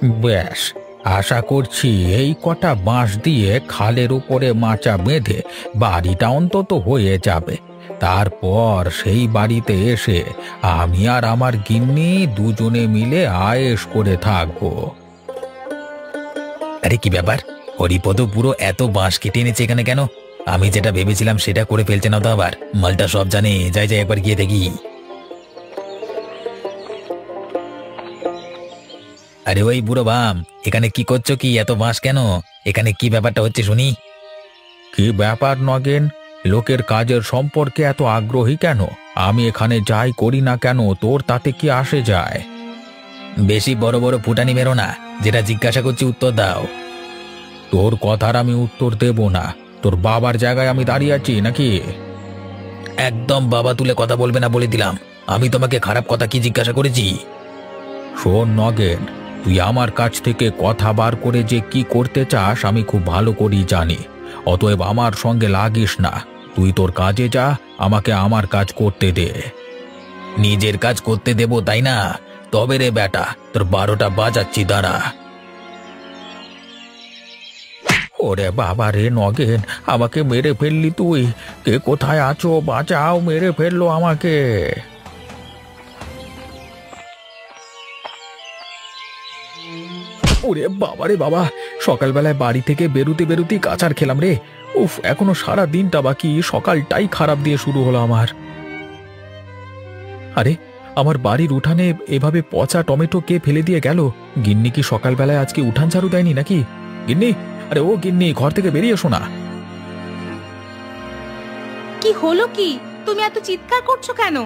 বেশ, আশা করছি এই কটা বাঁশ দিয়ে খালের উপরে মাচা বেঁধে বাড়িটা অন্তত হয়ে যাবে। তারপর সেই বাড়িতে এসে আমি আর আমার গিন্নি দুজনে মিলে আয়েশ করে থাকবো। আরে কি ব্যাপার, হরিপদ পুরো এত বাঁশ কেটে এনেছে এখানে কেন? আমি যেটা ভেবেছিলাম সেটা করে ফেলছে না তো আবার? মালটা সব জানে, যাই যাই একবার গিয়ে দেখি। আরে ওই বুড়ো বাম, এখানে কি করছো? কি এত বাঁশ কেন? এখানে কি ব্যাপারটা হচ্ছে শুনি। কি ব্যাপার নগেন, লোকের কাজের সম্পর্কে এত আগ্রহী কেন? আমি এখানে যাই করি না কেন, তোর তাতে কি আসে যায়? বেশি বড় বড় ফুটানি মেরো না, যেটা জিজ্ঞাসা করছি উত্তর দাও। তোর কথার আমি উত্তর দেব না। তোর বাবার জায়গায় আমি দাঁড়িয়ে আছি নাকি? একদম বাবা তুলে কথা বলবে না বলে দিলাম। আমি তোমাকে খারাপ কথা কি জিজ্ঞাসা করেছি? শোন নগেন, তুই আমার কাছ থেকে কথা বার করে যে কি করতে চাস আমি খুব ভালো করেই জানি। অতএব আমার সঙ্গে লাগিস না। তুই তোর কাজে যা, আমাকে আমার কাজ করতে দে। নিজের কাজ করতে দেব তাই না? তবে রে বেটা, তোর 12টা বাজাচ্ছি, দাঁড়া। ওরে বাবা রে নগেন, আমাকে মেরে ফেললি তুই। কে কোথায় আছো? বাঁচাও, মেরে ফেললো আমাকে। ওরে বাবা রে বাবা, সকালবেলায় বাড়ি থেকে বেরুতে বেরুতেই কাঁচার খেলাম রে। উফ, এখনো সারা দিনটা বাকি, সকালটাই খারাপ দিয়ে শুরু হলো আমার। আরে, আমার বাড়ির উঠানে এভাবে পচা টমেটো কে ফেলে দিয়ে গেল? গিন্নি কি সকালবেলায় আজকে উঠান ঝাড়ু দেয়নি নাকি? গিন্নি, আরে ও গিন্নি, ঘর থেকে বেরিয়ে এসো না। কি হলো কি? তুমি এত চিৎকার করছো কেন?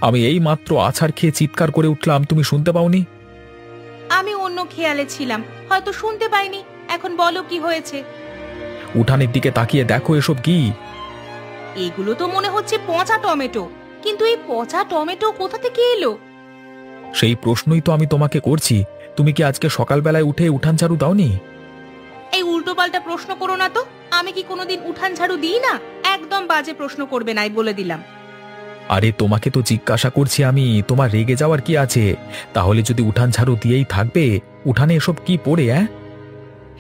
আমি এই মাত্র আছাড় খেয়ে চিৎকার করে উঠলাম, তুমি শুনতে পাওনি? আমি অন্য খেয়ালে ছিলাম, হয়তো শুনতে পাইনি। এখন বলো কি হয়েছে? উঠানের দিকে তাকিয়ে দেখো, এসব কি? এগুলো তো মনে হচ্ছে পচা টমেটো, কিন্তু এই পচা টমেটো কোথা থেকে এলো? সেই প্রশ্নই তো আমি তোমাকে করছি। তুমি কি আজকে সকালবেলায় উঠে উঠান ঝাড়ু দাওনি? এই উল্টোপাল্টা প্রশ্ন করো না তো। আমি কি কোনোদিন উঠান ঝাড়ু দিই না? একদম বাজে প্রশ্ন করবে নাই বলে দিলাম। আরে তোমাকে তো জিজ্ঞাসা করছি আমি, তোমার রেগে যাওয়ার কি আছে? তাহলে যদি উঠান ঝাড়ু দিয়েই থাকবে, উঠানে এসব কি পড়ে?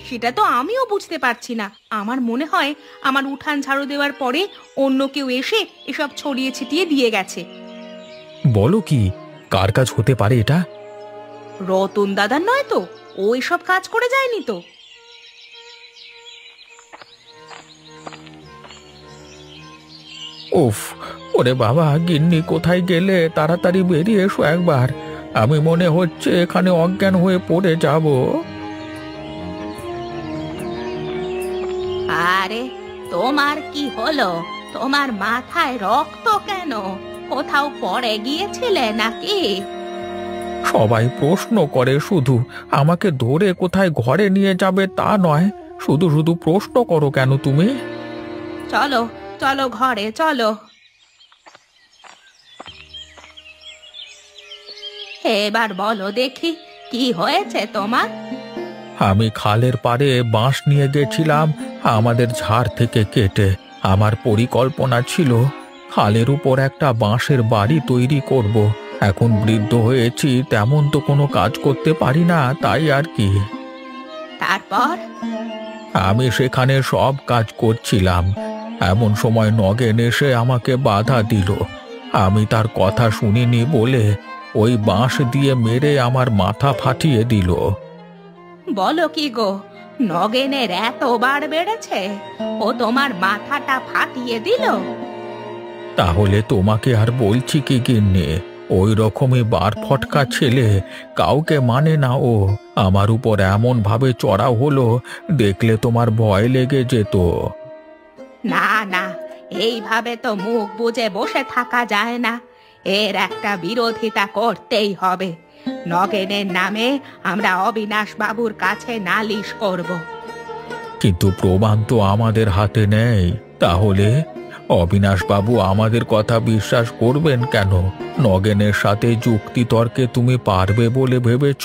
সেটা তো আমিও বুঝতে পারছি না। আমার মনে হয় আমার উঠান ঝাড়ু দেওয়ার পরে অন্য কেউ এসে এসব ছড়িয়ে ছিটিয়ে দিয়ে গেছে। বলো কি? কার কাজ হতে পারে এটা? রতন দাদার নয় তো? ও এসব কাজ করে যায়নি তো? উফ, ওরে বাবা, গিন্নি কোথায় গেলে? তাড়াতাড়ি বেরিয়ে এসো একবার। আমি মনে হচ্ছে এখানে অজ্ঞান হয়ে পড়ে যাব। আরে, তোমার কি হলো? তোমার মাথায় রক্ত কেন? কোথাও পড়ে গিয়েছিলে নাকি? সবাই প্রশ্ন করে শুধু, আমাকে ধরে কোথায় ঘরে নিয়ে যাবে তা নয়। শুধু শুধু প্রশ্ন করো কেন তুমি? চলো চলো, ঘরে চলো। এবার বলো দেখি, কি হয়েছে তোমার? আমি খালের পাড়ে বাঁশ নিয়ে গেছিলাম আমাদের ঝাড় থেকে কেটে। আমার পরিকল্পনা ছিল খালের উপর একটা বাঁশের বাড়ি তৈরি করব। এখন বৃদ্ধ হয়েছি, তেমন তো কোনো কাজ করতে পারি না, তাই আর কি। তারপর? আমি সেখানে সব কাজ করছিলাম, এমন সময় নগেন এসে আমাকে বাধা দিল। আমি তার কথা শুনিনি বলে ওই বাঁশ দিয়ে মেরে আমার মাথা ফাটিয়ে দিল। বলো কি গো, নগেনের এতবার বেড়েছে? ও তোমার মাথাটা ফাটিয়ে দিল? তাহলে তোমাকে আর বলছি কি গিন্নি, ওই রকমই বার ফটকা ছেলে, কাউকে মানে না ও। আমার উপর এমন ভাবে চড়াও হলো, দেখলে তোমার ভয় লেগে যেত। না না, এইভাবে তো মুখ বুজে বসে থাকা যায় না। এর একটা বিরোধিতা করতেই হবে। নগেনের নামে আমরা অবিনাশ বাবুর কাছে নালিশ করব। কিন্তু প্রমাণ তো আমাদের হাতে নেই। তাহলে অবিনাশবাবু আমাদের কথা বিশ্বাস করবেন কেন? নগেনের সাথে যুক্তি তর্কে তুমি পারবে বলে ভেবেছ?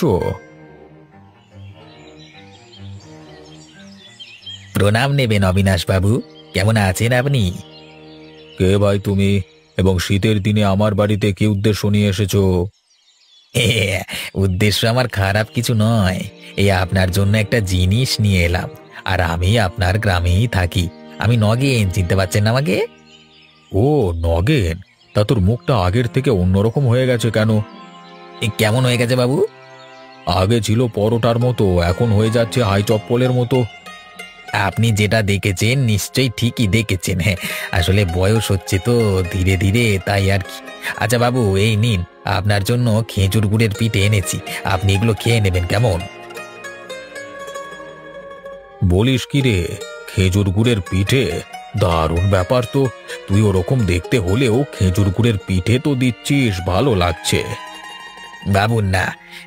প্রণাম নেবেন অবিনাশবাবু। কেমন আছেন আপনি? কে ভাই তুমি, এবং শীতের দিনে আমার বাড়িতে কি উদ্দেশ্য নিয়ে এসেছো? এ, উদ্দেশ্য আমার খারাপ কিছু নয়। এই আপনার জন্য একটা জিনিস নিয়ে এলাম। আর আমি আপনার গ্রামেই থাকি। আমি নগেন, চিনতে পারছেন না আমাকে? ও, নগেন। তা তোর মুখটা আগের থেকে অন্যরকম হয়ে গেছে কেন? কেমন হয়ে গেছে বাবু? আগে ছিল পরোটার মতো, এখন হয়ে যাচ্ছে হাই চপ্পলের মতো। আপনি যেটা দেখেছেন নিশ্চয়ই ঠিকই দেখেছেন। হ্যাঁ, আসলে বয়স হচ্ছে তো ধীরে ধীরে, তাই আর কি। আচ্ছা বাবু, এই নিন, আপনার জন্য খেজুর গুড়ের পিঠে এনেছি। আপনি এগুলো খেয়ে নেবেন, কেমন? বলিস কি রে, খেজুর গুড়ের পিঠে? দারুণ ব্যাপার তো। তুই ওরকম দেখতে হলেও খেজুর গুড়ের পিঠে তো দিচ্ছিস, ভালো লাগছে। বাবুন না,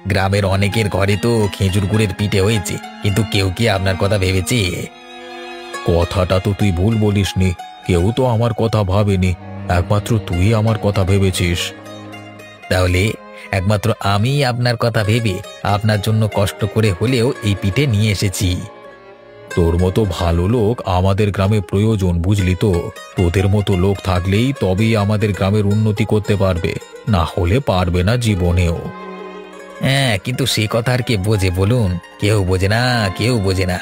গ্রামের অনেকের ঘরে তো খেজুর গুড়ের পিঠে হয়েছে, কিন্তু কেউ কি আপনার কথা ভেবেছে? কথাটা তো তুই ভুল বলিসনি। কেউ তো আমার কথা ভাবেনি, একমাত্র তুই আমার কথা ভেবেছিস। তাহলে একমাত্র আমি আপনার কথা ভেবে আপনার জন্য কষ্ট করে হলেও এই পিঠে নিয়ে এসেছি। তোর মতো ভালো লোক আমাদের গ্রামে প্রয়োজন, বুঝলি তো? তোদের মতো লোক থাকলেই তবেই আমাদের গ্রামের উন্নতি করতে পারবে, না হলে পারবে না জীবনেও। হ্যাঁ, কিন্তু সে কথা আর কে বোঝে বলুন? কেউ বোঝে না, কেউ বোঝে না।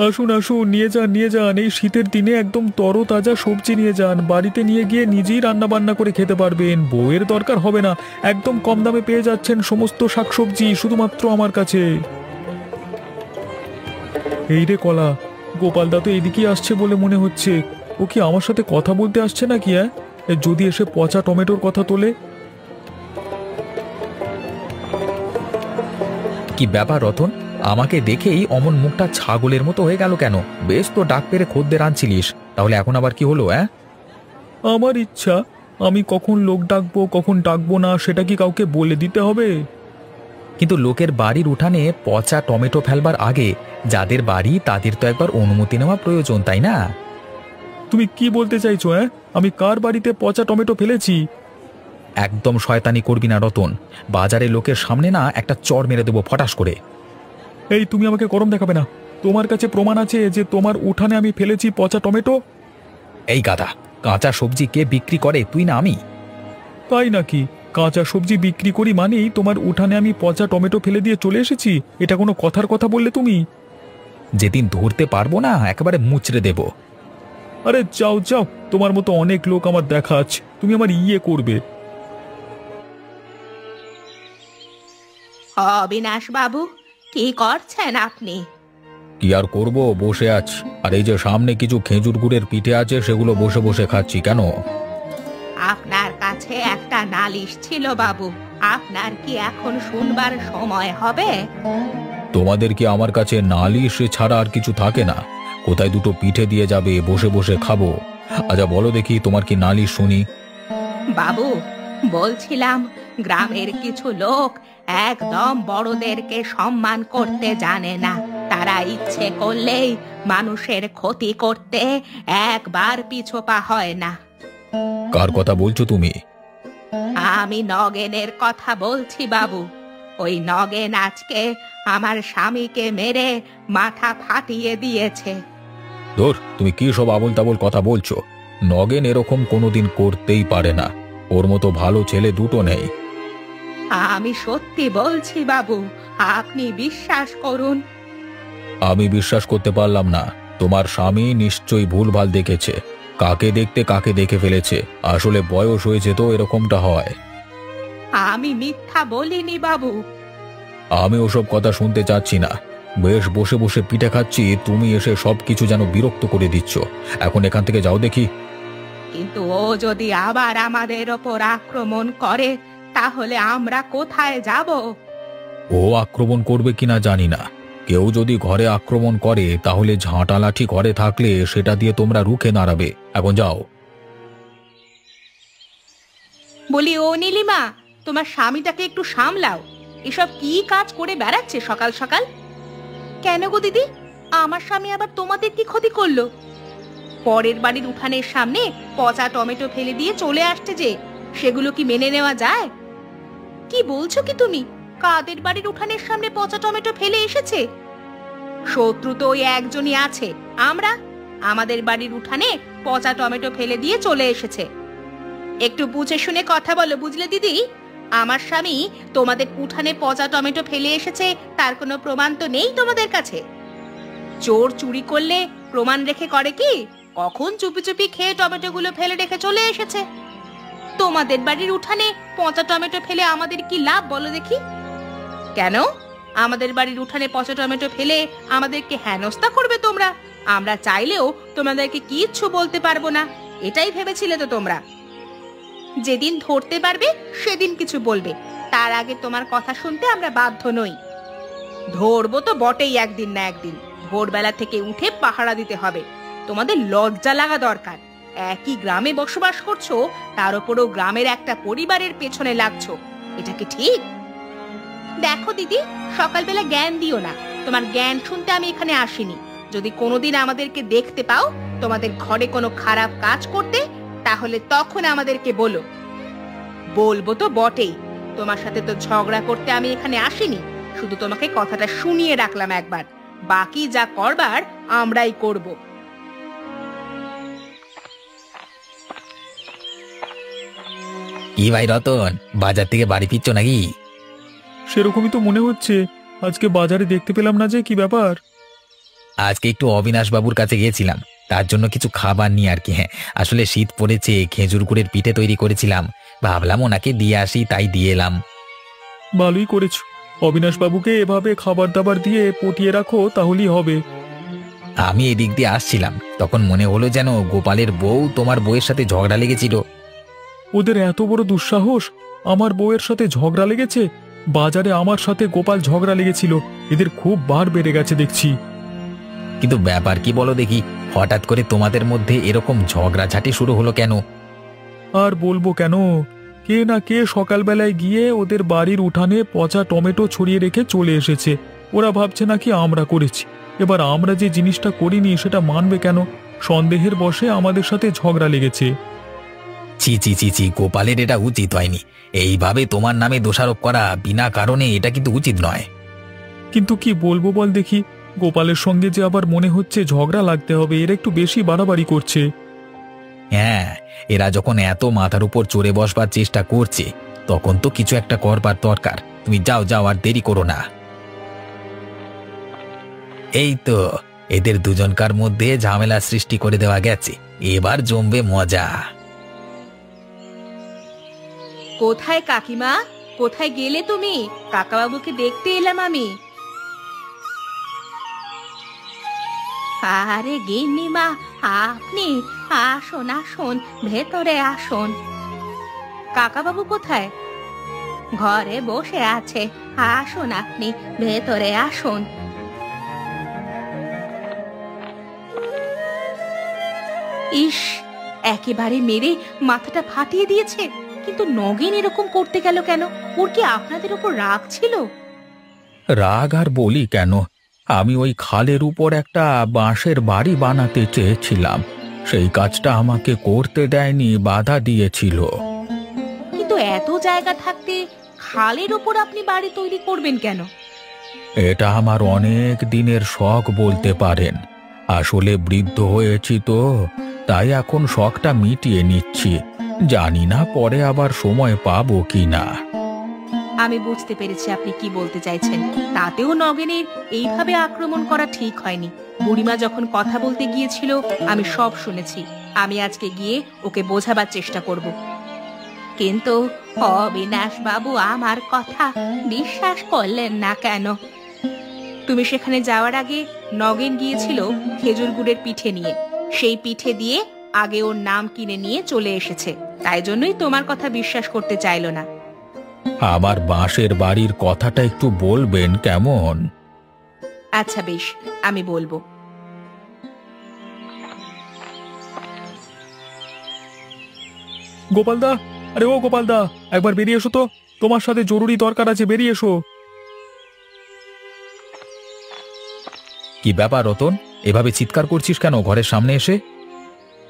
আসুন আসুন, নিয়ে যান নিয়ে যান। এই শীতের দিনে একদম তরতাজা সবজি নিয়ে যান। বাড়িতে নিয়ে গিয়ে নিজেই রান্না বান্না করে খেতে পারবেন, বউয়ের দরকার হবে না। একদম কম দামে পেয়ে যাচ্ছেন সমস্ত শাকসবজি শুধুমাত্র আমার কাছে। এই রে কলা, গোপালদা তো এদিকেই আসছে বলে মনে হচ্ছে। ও কি আমার সাথে কথা বলতে আসছে নাকি? যদি এসে পচা টমেটোর কথা তোলে? কি ব্যাপার রতন, আমাকে দেখেই অমন মুখটা ছাগলের মতো হয়ে গেল কেন? বেশ তো ডাক পেরে খদ্দের আনছিলিস, তাহলে এখন আবার কি হলো? আমার ইচ্ছা, আমি কখন লোক ডাকবো কখন ডাকবো না সেটা কি কাউকে বলে দিতে হবে? কিন্তু লোকের বাড়ির উঠানে পচা টমেটো ফেলবার আগে যাদের বাড়ি তাদের তো একবার অনুমতি নেওয়া প্রয়োজন, তাই না? তুমি কি বলতে চাইছো? আমি কার বাড়িতে পচা টমেটো ফেলেছি? একদম শয়তানি করবি না রতন। বাজারে লোকের সামনে না একটা চড় মেরে দেবো ফটাস করে। এই, তুমি আমাকে গরম দেখাবে না। তোমার কাছে প্রমাণ আছে যে তোমার উঠানে আমি ফেলেছি পচা টমেটো? এই গাধা, কাঁচা সবজি কে বিক্রি করে, তুই না আমি? তাই নাকি? কাঁচা সবজি বিক্রি করি মানেই তোমার উঠানে আমি পচা টমেটো ফেলে দিয়ে চলে এসেছি? এটা কোনো কথার কথা বললে তুমি? যেদিন ধরতে পারবো না একেবারে মুচড়ে দেব। আরে যাও যাও, তোমার মতো অনেক লোক আমার দেখা আছে, তুমি আমার ইয়ে করবে। অবিনাশ বাবু, কি করছেন আপনি? কি আর করব, বসে আছি। আর এই যে সামনে কিছু খেজুর গুড়ের পিঠে আছে, সেগুলো বসে বসে খাচ্ছি। কেন? আপনার কাছে একটা নালিশ ছিল বাবু, আপনার কি এখন শুনবার সময় হবে? তোমাদের কি আমার কাছে নালিশ ছাড়া আর কিছু থাকে না? কোথায় দুটো পিঠে দিয়ে যাবে, বসে বসে খাবো। আচ্ছা বলো দেখি, তোমার কি নালিশ শুনি? বাবু, বলছিলাম গ্রামের কিছু লোক একদম বড়দেরকে সম্মান করতে জানে না। তারা ইচ্ছে করলেই মানুষের ক্ষতি করতে একবার পিছপা হয় না। কার কথা বলছো তুমি? আমি নগেনের কথা বলছি বাবু। ওই নগেন আজকে আমার স্বামীকে মেরে মাথা ফাটিয়ে দিয়েছে। ধুর, তুমি কি সব আবোল তাবোল কথা বলছো? নগেন এরকম কোনোদিন করতেই পারে না। ওর মতো ভালো ছেলে দুটো নেই। আমি সত্যি বলছি বাবু, আপনি বিশ্বাস করুন। আমি বিশ্বাস করতে পারলাম না। তোমার স্বামী নিশ্চয়ই ভুলভাল দেখেছে। কাকে দেখতে কাকে দেখে ফেলেছে। আসলে বয়স হয়েছে তো, এরকমটা হয়। আমি মিথ্যা বলিনি বাবু। আমি ওসব কথা শুনতে চাচ্ছি না। বেশ বসে বসে পিঠে খাচ্ছি, তুমি এসে সবকিছু যেন বিরক্ত করে দিচ্ছ। এখন এখান থেকে যাও দেখি। কিন্তু ও যদি আবার আমাদের ওপর আক্রমণ করে, তাহলে আমরা কোথায় যাব? ও আক্রমণ করবে কিনা জানি না। কেউ যদি ঘরে আক্রমণ করে তাহলে ঝাঁটা লাঠি ঘরে থাকলে সেটা দিয়ে তোমরা রুখে দাঁড়াবে। এখন যাও। বলি ও নীলিমা, তোমার স্বামীটাকে একটু সামলাও। এসব কি কাজ করে বেড়াচ্ছে সকাল সকাল? কেন গো দিদি, আমার স্বামী আবার তোমাদের কি ক্ষতি করলো? পরের বাড়ির উঠানের সামনে পচা টমেটো ফেলে দিয়ে চলে আসছে যে, সেগুলো কি মেনে নেওয়া যায়? কি বলছো কি তুমি? কাদের বাড়ির উঠানের সামনে পচা টমেটো ফেলে এসেছে? শত্রু তো ওই একজনই আছে, আমরা। আমাদের বাড়ির উঠানে পচা টমেটো ফেলে দিয়ে চলে এসেছে। একটু বুঝে শুনে কথা বলো, বুঝলে দিদি? আমার স্বামী তোমাদের উঠানে পচা টমেটো ফেলে এসেছে, তার কোনো প্রমাণ তো নেই তোমাদের কাছে। চোর চুরি করলে প্রমাণ রেখে করে কি? কখন চুপি চুপি খেয়ে টমেটোগুলো ফেলে রেখে চলে এসেছে। তোমাদের বাড়ির উঠানে পচা টমেটো ফেলে আমাদের কি লাভ বলো দেখি? কেন আমাদের বাড়ির উঠানে পচা টমেটো ফেলে আমাদেরকে হেনস্থা করবে তোমরা? আমরা চাইলেও তোমাদেরকে কিচ্ছু বলতে পারবো না, এটাই ভেবেছিলে তো তোমরা? যেদিন ধরতে পারবে সেদিন কিছু বলবে, তার আগে তোমার কথা শুনতে আমরা বাধ্য নই। ধরবো তো বটেই একদিন না একদিন, ভোরবেলা থেকে উঠে পাহারা দিতে হবে। তোমাদের লজ্জা লাগা দরকার। একই গ্রামে বসবাস করছো, তার উপরও গ্রামের একটা পরিবারের পেছনে লাগছো, এটা কি ঠিক? দেখো দিদি, সকালবেলা জ্ঞান দিও না। তোমার জ্ঞান শুনতে আমি এখানে আসিনি। যদি কোনোদিন আমাদেরকে দেখতে পাও তোমাদের ঘরে কোনো খারাপ কাজ করতে, তাহলে তখন আমাদেরকে বলো। বলবো তো বটেই, তোমার সাথে তো ঝগড়া করতে আমি এখানে আসিনি, শুধু তোমাকে কথাটা শুনিয়ে রাখলাম একবার। বাকি যা করবার আমরাই করব। কি ভাই রতন, বাজার থেকে বাড়ি ফিরছ নাকি? সেরকমই তো মনে হচ্ছে। আজকে বাজারে দেখতে পেলাম না যে, কি ব্যাপার? আজকে একটু অবিনাশ বাবুর কাছে গিয়েছিলাম, তার জন্য কিছু খাবার নিয়ে আর কি। হ্যাঁ, আসলে শীত পড়েছে, খেজুর গুড়ের পিঠে তৈরি করেছিলাম, ভাবলাম ওনাকে দিয়ে আসি, তাই দিয়ে এলাম। ভালোই করেছো। অবিনাশ বাবুকে এভাবে খাবার দাবার দিয়ে পটিয়ে রাখো, তাহলেই হবে। আমি এদিক দিয়ে আসছিলাম, তখন মনে হলো যেন গোপালের বউ তোমার বউয়ের সাথে ঝগড়া লেগেছিল। ওদের এত বড় দুঃসাহস! আমার বউয়ের সাথে ঝগড়া লেগেছে? বাজারে আমার সাথে গোপাল ঝগড়া লেগেছিল। এদের খুব বার বেড়ে গেছে দেখছি। কিন্তু ব্যাপার কি বলো দেখি, হঠাৎ করে তোমাদের মধ্যে এরকম ঝগড়াঝাটি শুরু হলো কেন? আর বলবো কেন, কে না কে সকালবেলায় গিয়ে ওদের বাড়ির উঠানে পচা টমেটো ছড়িয়ে রেখে চলে এসেছে। ওরা ভাবছে নাকি আমরা করেছি। এবার আমরা যে জিনিসটা করিনি সেটা মানবে কেন? সন্দেহের বশে আমাদের সাথে ঝগড়া লেগেছে। ছি ছি ছি ছি, গোপালের এটা উচিত হয়নি। এইভাবে তোমার নামে দোষারোপ করা বিনা কারণে, এটা কিন্তু উচিত নয়। কিন্তু কি বলবো বল দেখি, গোপালের সঙ্গে যে আবার মনে হচ্ছে ঝগড়া লাগতে হবে, এরা একটু বেশি বাড়াবাড়ি করছে। হ্যাঁ, এরা যখন এত মাথার উপর চড়ে বসবার চেষ্টা করছে, তখন তো কিছু একটা করবার দরকার। তুমি যাও যাও, আর দেরি করো না। এই তো, এদের দুজনকার মধ্যে ঝামেলা সৃষ্টি করে দেওয়া গেছে, এবার জমবে মজা। কোথায় কাকিমা? কোথায় গেলে তুমি? কাকাবাবুকে দেখতে এলাম আমি। আরে গিন্নিমা, আপনি আসুন আসুন, ভেতরে আসুন। কাকাবাবু কোথায়? ঘরে বসে আছে, আসুন আপনি ভেতরে আসুন। ইস, একেবারে মেরে মাথাটা ফাটিয়ে দিয়েছে। কিন্তু নগেন এরকম করতে গেল কেন? ওর কি আপনাদের উপর রাগ ছিল? রাগ আর বলি কেন, আমি ওই খালের উপর একটা বাঁশের বাড়ি বানাতে চেয়েছিলাম, সেই কাজটা আমাকে করতে দেয়নি, বাধা দিয়েছিল। কিন্তু এত জায়গা থাকতে খালের উপর আপনি বাড়ি তৈরি করবেন কেন? এটা আমার অনেক দিনের শখ বলতে পারেন। আসলে বৃদ্ধ হয়েছি তো, তাই এখন শখটা মিটিয়ে নিচ্ছি। জানি না পরে আবার সময় পাবো কিনা। আমি বুঝতে পেরেছি আপনি কি বলতে চাইছেন। তাতেও নগেনের এইভাবে আক্রমণ করা ঠিক হয়নি। বুড়িমা যখন কথা বলতে গিয়েছিল আমি সব শুনেছি। আমি আজকে গিয়ে ওকে বোঝাবার চেষ্টা করব। কিন্তু অবিনাশ বাবু আমার কথা বিশ্বাস করলেন না কেন? তুমি সেখানে যাওয়ার আগে নগেন গিয়েছিল খেজুর গুড়ের পিঠে নিয়ে। সেই পিঠে দিয়ে আগে ওর নাম কিনে নিয়ে চলে এসেছে, তাই জন্যই তোমার কথা বিশ্বাস করতে চাইল না। আমার বাঁশের বাড়ির কথাটা একটু বলবেন কেমন? আচ্ছা বেশ, আমি বলবো। গোপালদা, আরে ও গোপালদা, একবার বেরিয়ে এসো তো, তোমার সাথে জরুরি দরকার আছে, বেরিয়ে এসো। কি ব্যাপার রতন, এভাবে চিৎকার করছিস কেন ঘরের সামনে এসে?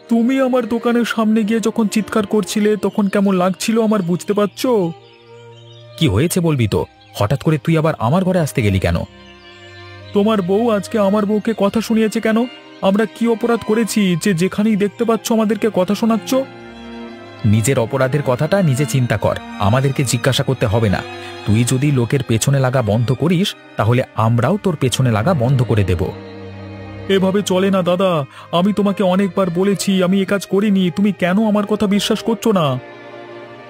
তুমি আমার দোকানের সামনে গিয়ে যখন চিৎকার করছিলে তখন কেমন লাগছিল আমার বুঝতে পারছো? কি হয়েছে বলবি তো? হঠাৎ করে তুই আবার আমার ঘরে আসতে গেলি কেন? তোমার বউ আজকে আমার বউকে কথা শুনিয়েছে কেন? আমরা কি অপরাধ করেছি যে যেখানেই দেখতে পাচ্ছ আমাদেরকে কথা শোনাচ্ছ? নিজের অপরাধের কথাটা নিজে চিন্তা কর, আমাদেরকে জিজ্ঞাসা করতে হবে না। তুই যদি লোকের পেছনে লাগা বন্ধ করিস তাহলে আমরাও তোর পেছনে লাগা বন্ধ করে দেব। এভাবে চলে না দাদা, আমি তোমাকে অনেকবার বলেছি আমি এ কাজ করিনি, তুমি কেন আমার কথা বিশ্বাস করছো না?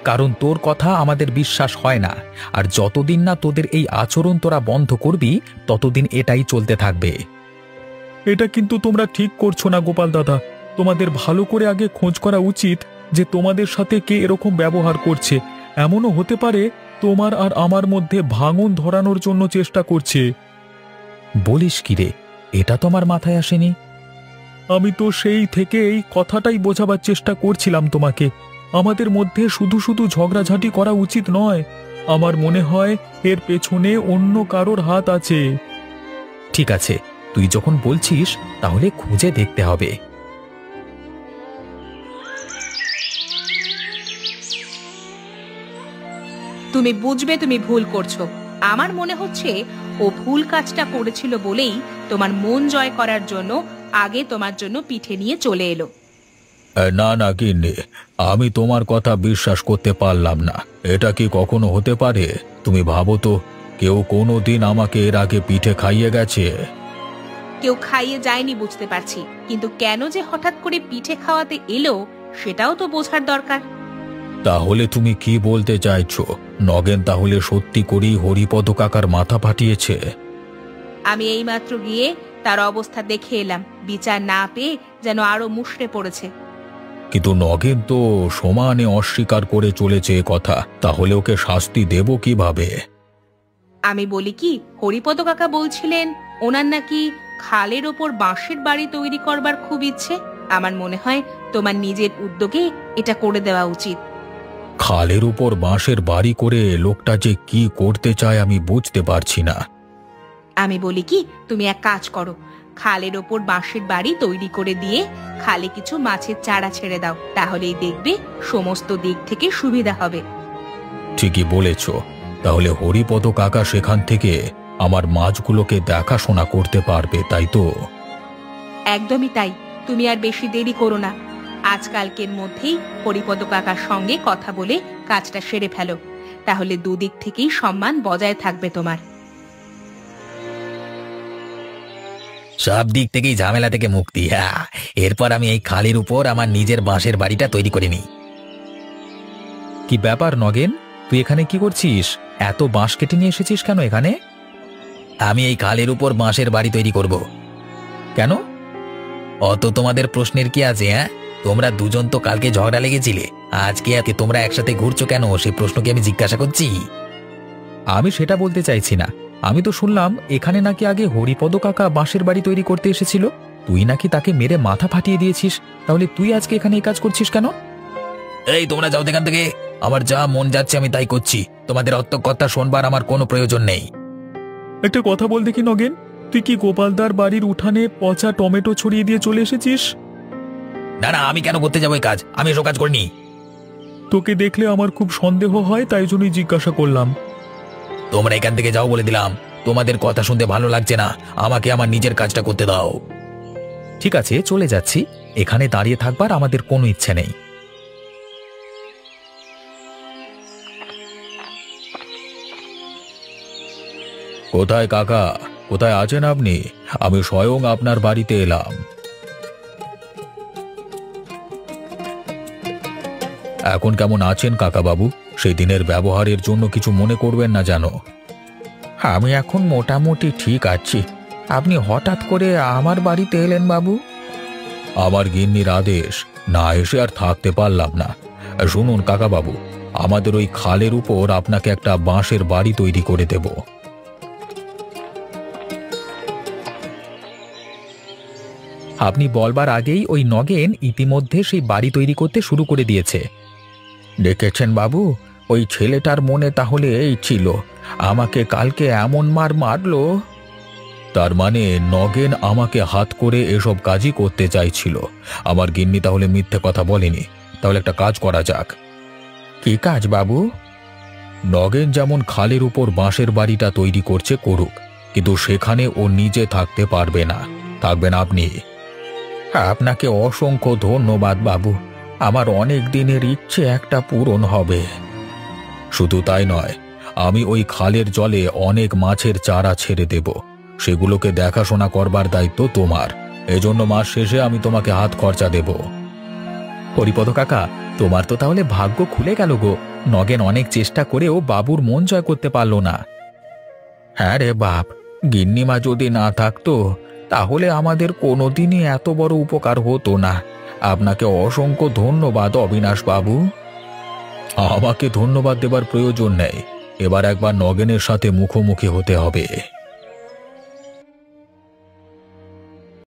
কারণ তোর কথা আমাদের বিশ্বাস হয় না, আর যতদিন না তোদের এই আচরণ তোরা বন্ধ করবি ততদিন এটাই চলতে থাকবে। এটা কিন্তু তোমরা ঠিক করছো না গোপাল দাদা। তোমাদের ভালো করে আগে খোঁজ করা উচিত যে তোমাদের সাথে কে এরকম ব্যবহার করছে। এমনও হতে পারে তোমার আর আমার মধ্যে ভাঙন ধরানোর জন্য চেষ্টা করছে। বলিস কি রে, এটা তো আমার মাথায় আসেনি। আমি তো সেই থেকে এই কথাটাই বোঝাবার চেষ্টা করছিলাম তোমাকে। আমাদের মধ্যে শুধু শুধু ঝগড়াঝাঁটি করা উচিত নয়। আমার মনে হয় এর পেছনে অন্য কারোর হাত আছে। ঠিক আছে, তুই যখন বলছিস তাহলে খুঁজে দেখতে হবে। তুমি বুঝবে তুমি ভুল করছো। আমার মনে হচ্ছে ও ভুল কাজটা করেছিল বলেই তোমার মন জয় করার জন্য আগে তোমার জন্য পিঠে নিয়ে চলে এলো। না না গিন্নি, আমি তোমার কথা বিশ্বাস করতে পারলাম না। এটা কি কখনো হতে পারে? তুমি ভাবো তো, কেউ কোনো দিন আমাকে এর আগে পিঠে খাইয়ে গেছে? কেউ খাইয়ে যায়নি বুঝতে পারছি, কিন্তু কেন যে হঠাৎ করে পিঠে খাওয়াতে এলো সেটাও তো বোঝার দরকার। তাহলে তুমি কি বলতে চাইছো? নগেন তাহলে সত্যি করেই হরিপদ কাকার মাথা ফাটিয়েছে? আমি এইমাত্র গিয়ে তার অবস্থা দেখে এলাম, বিচার না পেয়ে যেন আরো মুষড়ে পড়েছে। কিন্তু নগেন তো সমানে অস্বীকার করে চলেছে এ কথা, তাহলে ওকে শাস্তি দেব কিভাবে? আমি বলি কি, হরিপদ কাকা বলছিলেন ওনার নাকি খালের ওপর বাঁশের বাড়ি তৈরি করবার খুব ইচ্ছে। আমার মনে হয় তোমার নিজের উদ্যোগে এটা করে দেওয়া উচিত। খালের উপর বাঁশের বাড়ি করে লোকটা যে কি করতে চায় আমি বুঝতে পারছি না। আমি বলি কি, তুমি এক কাজ করো, খালের ওপর বাঁশের বাড়ি তৈরি করে দিয়ে খালে কিছু মাছের চারা ছেড়ে দাও, তাহলেই দেখবে সমস্ত দিক থেকে সুবিধা হবে। ঠিকই বলেছ, তাহলে হরিপদ কাকা সেখান থেকে আমার মাছগুলোকে দেখাশোনা করতে পারবে, তাই তো? একদমই তাই। তুমি আর বেশি দেরি করো না, আজকালকের মধ্যেই হরিপদ কাকার সঙ্গে কথা বলে কাজটা সেরে ফেলো, তাহলে দুদিক থেকেই সম্মান বজায় থাকবে তোমার। সব দিক থেকেই ঝামেলা থেকে মুক্তি। হ্যাঁ, এরপর আমি এই খালের উপর আমার নিজের বাঁশের বাড়িটা তৈরি করে নিই। কি ব্যাপার নগেন, তুই এখানে কি করছিস? এত বাঁশ কেটে নিয়ে এসেছিস কেন এখানে? আমি এই খালের উপর বাঁশের বাড়ি তৈরি করব। কেন? অত তোমাদের প্রশ্নের কি আছে? হ্যাঁ, তোমরা দুজন তো কালকে ঝগড়া লেগেছিলে, আজকে এতে তোমরা একসাথে ঘুরছো কেন? সেই প্রশ্ন কি আমি জিজ্ঞাসা করছি? আমি সেটা বলতে চাইছি না। আমি তো শুনলাম এখানে নাকি আগে হরিপদ কাকা বাঁশের বাড়ি তৈরি করতে এসেছিল, তুই নাকি তাকে মেরে মাথা ফাটিয়ে দিয়েছিস। তাহলে তুই আজকে এখানে এই কাজ করছিস কেন? এই তোমরা যাও এখান থেকে, আমার যা মন যাচ্ছে আমি তাই করছি, তোমাদের অত কথা শোনবার আমার কোনো প্রয়োজন নেই। একটা কথা বল দেখি নগেন, তুই কি গোপালদার বাড়ির উঠানে পচা টমেটো ছড়িয়ে দিয়ে চলে এসেছিস? না না, আমি কেন করতে যাবো এই কাজ? আমি এসব কাজ করিনি। তোকে দেখলে আমার খুব সন্দেহ হয়, তাই জন্যই জিজ্ঞাসা করলাম। তোমরা এখান থেকে যাও বলে দিলাম, তোমাদের কথা শুনতে ভালো লাগছে না, আমাকে আমার নিজের কাজটা করতে দাও। ঠিক আছে, চলে যাচ্ছি। এখানে দাঁড়িয়ে থাকবার আমাদের কোনো ইচ্ছে নেই। কোথায় কাকা, কোথায় আছেন আপনি? আমি স্বয়ং আপনার বাড়িতে এলাম। এখন কেমন আছেন কাকা বাবু? সেই দিনের ব্যবহারের জন্য কিছু মনে করবেন না জানো। আমি এখন মোটামুটি ঠিক আছি। আপনি হঠাৎ করে আমার বাড়িতে এলেন বাবু? আমার গিন্নির আদেশ, না এসে আর থাকতে পারলাম না। শুনুন কাকা বাবু, আমাদের ওই খালের উপর আপনাকে একটা বাঁশের বাড়ি তৈরি করে দেব। আপনি বলবার আগেই ওই নগেন ইতিমধ্যে সেই বাড়ি তৈরি করতে শুরু করে দিয়েছে। দেখেছেন বাবু, ওই ছেলেটার মনে তাহলে এই ছিল, আমাকে কালকে এমন মার মারলো। তার মানে নগেন আমাকে হাত করে এসব কাজই করতে চাইছিল। আমার গিন্নি তাহলে মিথ্যে কথা বলেনি। তাহলে একটা কাজ করা যাক। কি কাজ বাবু? নগেন যেমন খালের উপর বাঁশের বাড়িটা তৈরি করছে করুক, কিন্তু সেখানে ও নিজে থাকতে পারবে না, থাকবেন আপনি। আপনাকে অসংখ্য ধন্যবাদ বাবু, আমার অনেক দিনের ইচ্ছে একটা পূরণ হবে। শুধু তাই নয়, আমি ওই খালের জলে অনেক মাছের চারা ছেড়ে দেব, সেগুলোকে দেখাশোনা করবার দায়িত্ব তোমার। এজন্য মাস শেষে আমি তোমাকে হাত খরচা দেব। হরিপদ কাকা, তোমার তো তাহলে ভাগ্য খুলে গেল গো। নগেন অনেক চেষ্টা করেও বাবুর মন জয় করতে পারল না। হ্যাঁ রে বাপ, গিন্নিমা যদি না থাকতো তাহলে আমাদের কোনোদিনই এত বড় উপকার হতো না। আপনাকে অসংখ্য ধন্যবাদ অবিনাশ বাবু। আমাকে ধন্যবাদ দেবার প্রয়োজন নেই, এবার একবার নগেনের সাথে মুখোমুখি হতে হবে।